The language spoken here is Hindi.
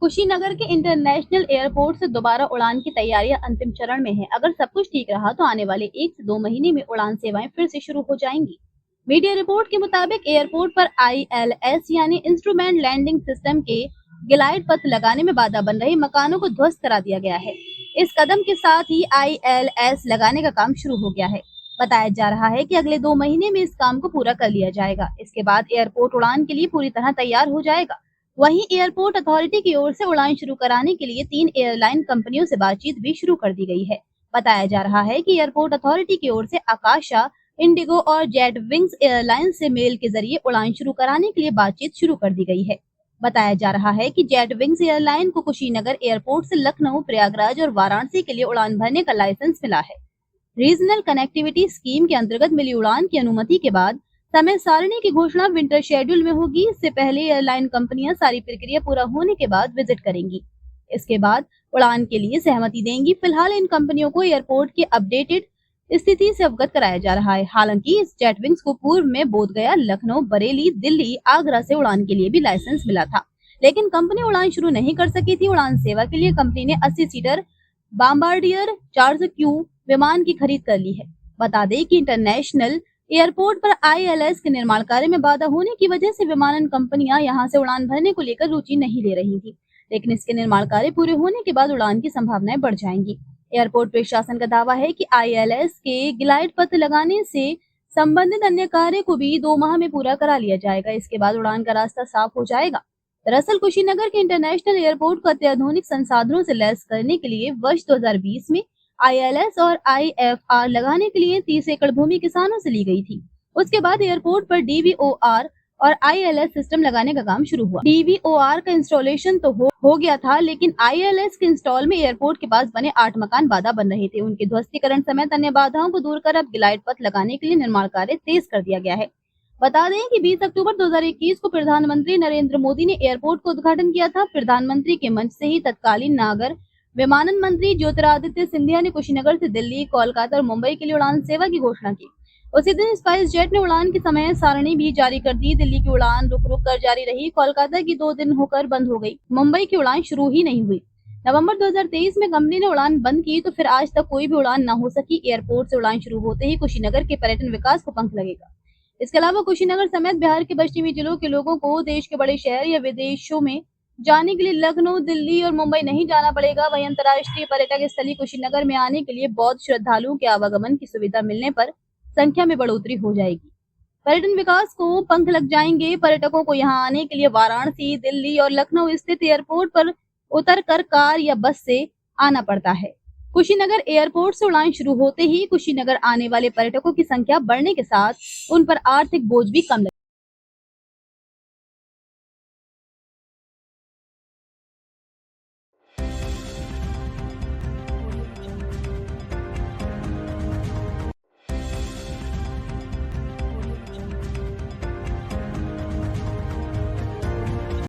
कुशीनगर के इंटरनेशनल एयरपोर्ट से दोबारा उड़ान की तैयारियां अंतिम चरण में है। अगर सब कुछ ठीक रहा तो आने वाले 1 से 2 महीने में उड़ान सेवाएं फिर से शुरू हो जाएंगी। मीडिया रिपोर्ट के मुताबिक एयरपोर्ट पर ILS यानी इंस्ट्रूमेंट लैंडिंग सिस्टम के ग्लाइड पथ लगाने में बाधा बन रही मकानों को ध्वस्त करा दिया गया है। इस कदम के साथ ही ILS लगाने का काम शुरू हो गया है। बताया जा रहा है कि अगले 2 महीने में इस काम को पूरा कर लिया जाएगा। इसके बाद एयरपोर्ट उड़ान के लिए पूरी तरह तैयार हो जाएगा। वहीं एयरपोर्ट अथॉरिटी की ओर से उड़ान शुरू कराने के लिए 3 एयरलाइन कंपनियों से बातचीत भी शुरू कर दी गई है। बताया जा रहा है कि एयरपोर्ट अथॉरिटी की ओर से आकाशा, इंडिगो और जेट विंग्स एयरलाइन से मेल के जरिए उड़ान शुरू कराने के लिए बातचीत शुरू कर दी गई है। बताया जा रहा है कि जेट विंग्स एयरलाइन को कुशीनगर एयरपोर्ट से लखनऊ, प्रयागराज और वाराणसी के लिए उड़ान भरने का लाइसेंस मिला है। रीजनल कनेक्टिविटी स्कीम के अंतर्गत मिली उड़ान की अनुमति के बाद समय सारणी की घोषणा विंटर शेड्यूल में होगी। इससे पहले एयरलाइन कंपनियां सारी प्रक्रिया पूरा होने के बाद विजिट करेंगी। इसके बाद उड़ान के लिए सहमति देंगी। फिलहाल इन कंपनियों को एयरपोर्ट की अपडेटेड स्थिति से अवगत कराया जा रहा है। हालांकि इस जेटविंग्स को पूर्व में बोधगया, लखनऊ, बरेली, दिल्ली, आगरा से उड़ान के लिए भी लाइसेंस मिला था, लेकिन कंपनी उड़ान शुरू नहीं कर सकी थी। उड़ान सेवा के लिए कंपनी ने 80 सीटर बॉम्बार्डियर 400Q विमान की खरीद कर ली है। बता दें कि इंटरनेशनल एयरपोर्ट पर ILS के निर्माण कार्य में बाधा होने की वजह से विमानन कंपनियां यहां से उड़ान भरने को लेकर रुचि नहीं ले रही थी, लेकिन इसके निर्माण कार्य पूरे होने के बाद उड़ान की संभावनाएं बढ़ जाएंगी। एयरपोर्ट प्रशासन का दावा है कि ILS के ग्लाइड पथ लगाने से संबंधित अन्य कार्य को भी 2 माह में पूरा करा लिया जाएगा। इसके बाद उड़ान का रास्ता साफ हो जाएगा। दरअसल कुशीनगर के इंटरनेशनल एयरपोर्ट को अत्याधुनिक संसाधनों से लैस करने के लिए वर्ष 2020 में ILS और IFR लगाने के लिए 30 एकड़ भूमि किसानों से ली गई थी। उसके बाद एयरपोर्ट पर DVOR और ILS सिस्टम लगाने का काम शुरू हुआ। DVOR का इंस्टॉलेशन तो हो गया था, लेकिन ILS के इंस्टॉल में एयरपोर्ट के पास बने 8 मकान बाधा बन रहे थे। उनके ध्वस्तीकरण समेत अन्य बाधाओं को दूर कर अब ग्लाइड पथ लगाने के लिए निर्माण कार्य तेज कर दिया गया है। बता दें कि 20 अक्टूबर 2021 को प्रधानमंत्री नरेंद्र मोदी ने एयरपोर्ट का उद्घाटन किया था। प्रधानमंत्री के मंच से ही तत्कालीन नागर विमानन मंत्री ज्योतिरादित्य सिंधिया ने कुशीनगर से दिल्ली, कोलकाता और मुंबई के लिए उड़ान सेवा की घोषणा की। उसी दिन स्पाइस जेट ने उड़ान की समय सारणी भी जारी कर दी। दिल्ली की उड़ान रुक रुक कर जारी रही। कोलकाता की 2 दिन होकर बंद हो गई। मुंबई की उड़ान शुरू ही नहीं हुई। नवंबर 2023 में कंपनी ने उड़ान बंद की तो फिर आज तक कोई भी उड़ान न हो सकी। एयरपोर्ट से उड़ान शुरू होते ही कुशीनगर के पर्यटन विकास को पंख लगेगा। इसके अलावा कुशीनगर समेत बिहार के पश्चिमी जिलों के लोगों को देश के बड़े शहर या विदेशों में जाने के लिए लखनऊ, दिल्ली और मुंबई नहीं जाना पड़ेगा। वहीं अंतर्राष्ट्रीय पर्यटक स्थली कुशीनगर में आने के लिए बौद्ध श्रद्धालुओं के आवागमन की सुविधा मिलने पर संख्या में बढ़ोतरी हो जाएगी। पर्यटन विकास को पंख लग जाएंगे। पर्यटकों को यहां आने के लिए वाराणसी, दिल्ली और लखनऊ स्थित एयरपोर्ट पर उतरकर कार या बस से आना पड़ता है। कुशीनगर एयरपोर्ट से उड़ान शुरू होते ही कुशीनगर आने वाले पर्यटकों की संख्या बढ़ने के साथ उन पर आर्थिक बोझ भी कम